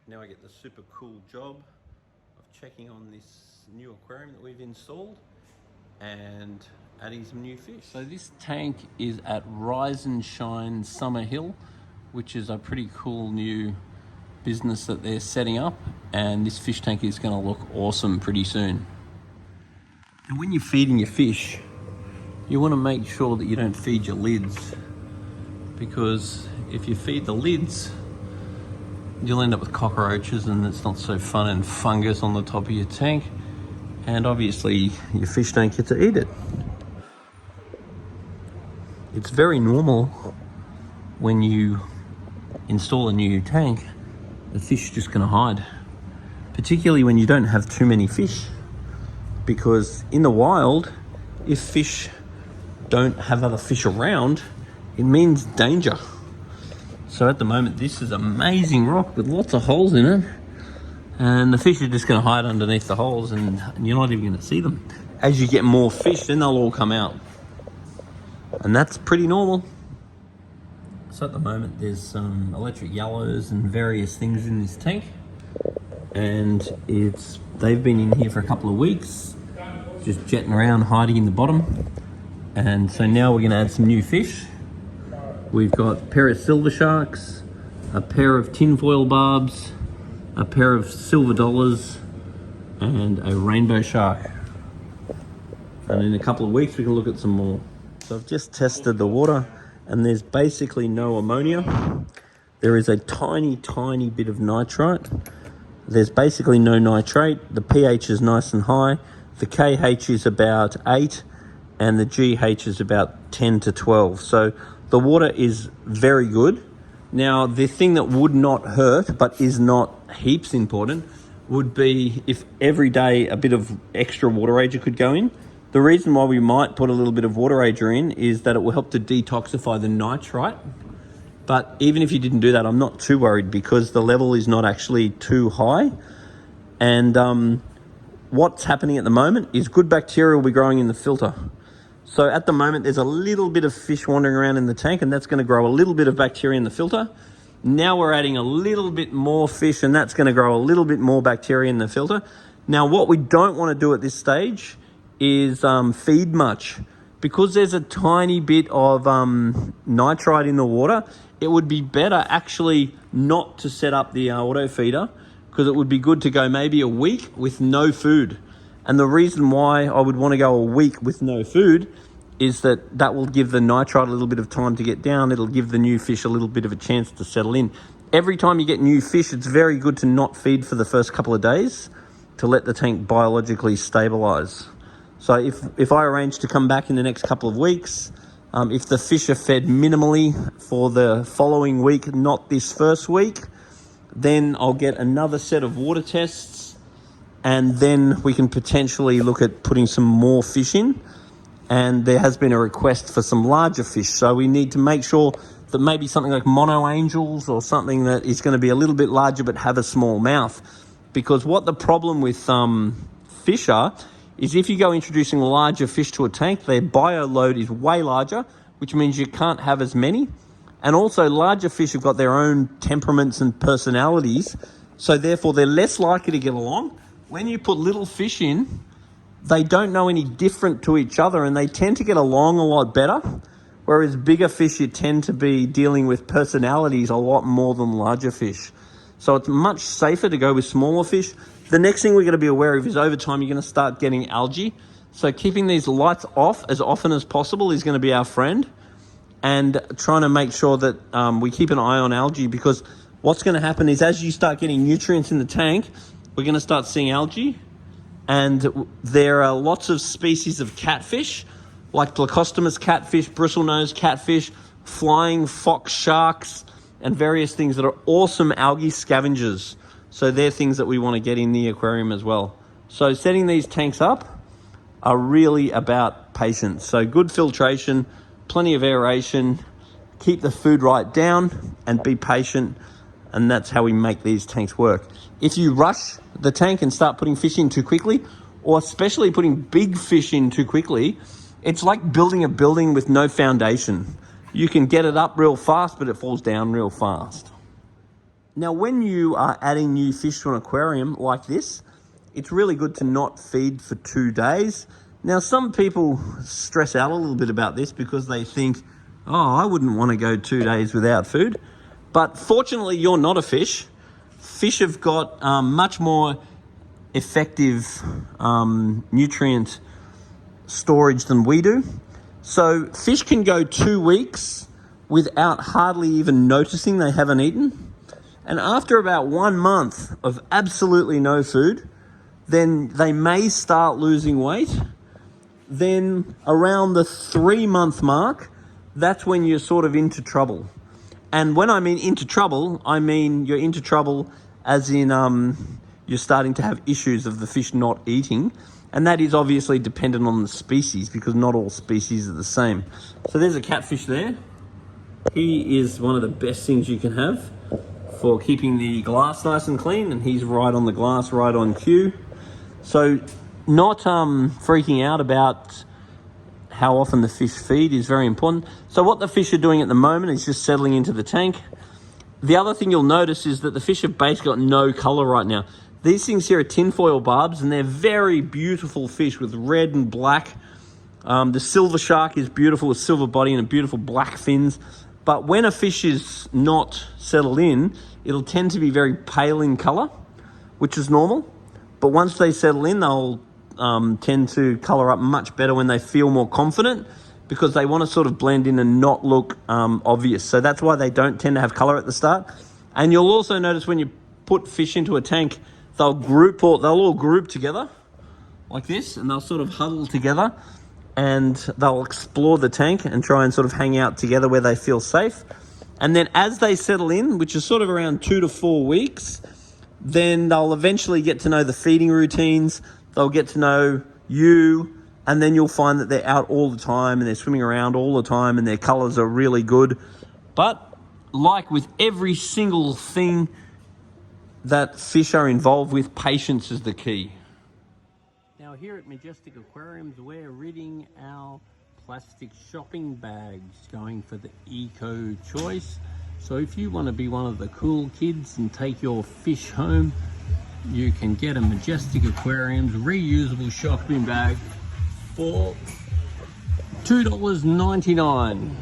Now I get the super cool job of checking on this new aquarium that we've installed and adding some new fish. So this tank is at Rise and Shine Summer Hill, which is a pretty cool new business that they're setting up, and this fish tank is going to look awesome pretty soon. And when you're feeding your fish, you want to make sure that you don't feed your lids, because if you feed the lids, you'll end up with cockroaches and it's not so fun, and fungus on the top of your tank, and obviously your fish don't get to eat it. It's very normal when you install a new tank, the fish are just going to hide, particularly when you don't have too many fish, because in the wild, if fish don't have other fish around, it means danger. So at the moment, this is amazing rock with lots of holes in it, and the fish are just going to hide underneath the holes, and you're not even going to see them. As you get more fish, then they'll all come out, and that's pretty normal. So at the moment, there's some electric yellows and various things in this tank, and they've been in here for a couple of weeks, just jetting around, hiding in the bottom. And so now we're going to add some new fish. We've got a pair of silver sharks, a pair of tinfoil barbs, a pair of silver dollars, and a rainbow shark. And in a couple of weeks, we can look at some more. So I've just tested the water, and there's basically no ammonia. There is a tiny, tiny bit of nitrite. There's basically no nitrate. The pH is nice and high. The KH is about 8, and the GH is about 10 to 12. So the water is very good. Now, the thing that would not hurt, but is not heaps important, would be if every day a bit of extra water ager could go in. The reason why we might put a little bit of water ager in is that it will help to detoxify the nitrite. But even if you didn't do that, I'm not too worried, because the level is not actually too high. And what's happening at the moment is good bacteria will be growing in the filter. So at the moment, there's a little bit of fish wandering around in the tank, and that's going to grow a little bit of bacteria in the filter. Now we're adding a little bit more fish, and that's going to grow a little bit more bacteria in the filter. Now, what we don't want to do at this stage is feed much, because there's a tiny bit of nitrite in the water. It would be better actually not to set up the auto feeder, because it would be good to go maybe a week with no food. And the reason why I would want to go a week with no food is that will give the nitrite a little bit of time to get down. It'll give the new fish a little bit of a chance to settle in. Every time you get new fish, it's very good to not feed for the first couple of days to let the tank biologically stabilize. So if I arrange to come back in the next couple of weeks, if the fish are fed minimally for the following week, not this first week, then I'll get another set of water tests, and then we can potentially look at putting some more fish in. And there has been a request for some larger fish, so we need to make sure that maybe something like mono angels or something that is going to be a little bit larger but have a small mouth. Because what the problem with fish are is if you go introducing larger fish to a tank, their bio load is way larger, which means you can't have as many. And also larger fish have got their own temperaments and personalities, so therefore they're less likely to get along. When you put little fish in, they don't know any different to each other, and they tend to get along a lot better. Whereas bigger fish, you tend to be dealing with personalities a lot more than larger fish. So it's much safer to go with smaller fish. The next thing we're going to be aware of is over time, you're going to start getting algae. So keeping these lights off as often as possible is going to be our friend. And trying to make sure that we keep an eye on algae, because what's going to happen is as you start getting nutrients in the tank, we're going to start seeing algae. And there are lots of species of catfish, like Plecostomus catfish, bristlenose catfish, flying fox sharks, and various things that are awesome algae scavengers. So they're things that we want to get in the aquarium as well. So setting these tanks up are really about patience. So good filtration, plenty of aeration, keep the food right down, and be patient. And that's how we make these tanks work. If you rush the tank and start putting fish in too quickly, or especially putting big fish in too quickly, it's like building a building with no foundation. You can get it up real fast, but it falls down real fast. Now, when you are adding new fish to an aquarium like this, it's really good to not feed for 2 days. Now, some people stress out a little bit about this because they think, oh, I wouldn't want to go 2 days without food. But fortunately, you're not a fish. Fish have got much more effective nutrient storage than we do. So fish can go 2 weeks without hardly even noticing they haven't eaten. And after about 1 month of absolutely no food, then they may start losing weight. Then around the 3-month mark, that's when you're sort of into trouble. And when I mean into trouble, I mean you're into trouble as in you're starting to have issues of the fish not eating. And that is obviously dependent on the species because not all species are the same. So there's a catfish there. He is one of the best things you can have for keeping the glass nice and clean, and he's right on the glass, right on cue. So not freaking out about how often the fish feed is very important. So what the fish are doing at the moment is just settling into the tank. The other thing you'll notice is that the fish have basically got no color right now. These things here are tinfoil barbs, and they're very beautiful fish with red and black. The silver shark is beautiful with silver body and a beautiful black fins. But when a fish is not settled in, it'll tend to be very pale in color, which is normal. But once they settle in, they'll tend to color up much better when they feel more confident because they want to sort of blend in and not look obvious. So that's why they don't tend to have color at the start. And you'll also notice when you put fish into a tank, they'll all group together like this, and they'll sort of huddle together, and they'll explore the tank and try and sort of hang out together where they feel safe. And then as they settle in, which is sort of around 2 to 4 weeks, then they'll eventually get to know the feeding routines, they'll get to know you, and then you'll find that they're out all the time and they're swimming around all the time and their colors are really good. But like with every single thing that fish are involved with, patience is the key. Now here at Majestic Aquariums, we're ridding our plastic shopping bags, going for the eco choice. So if you want to be one of the cool kids and take your fish home, you can get a Majestic Aquariums reusable shopping bag for $2.99.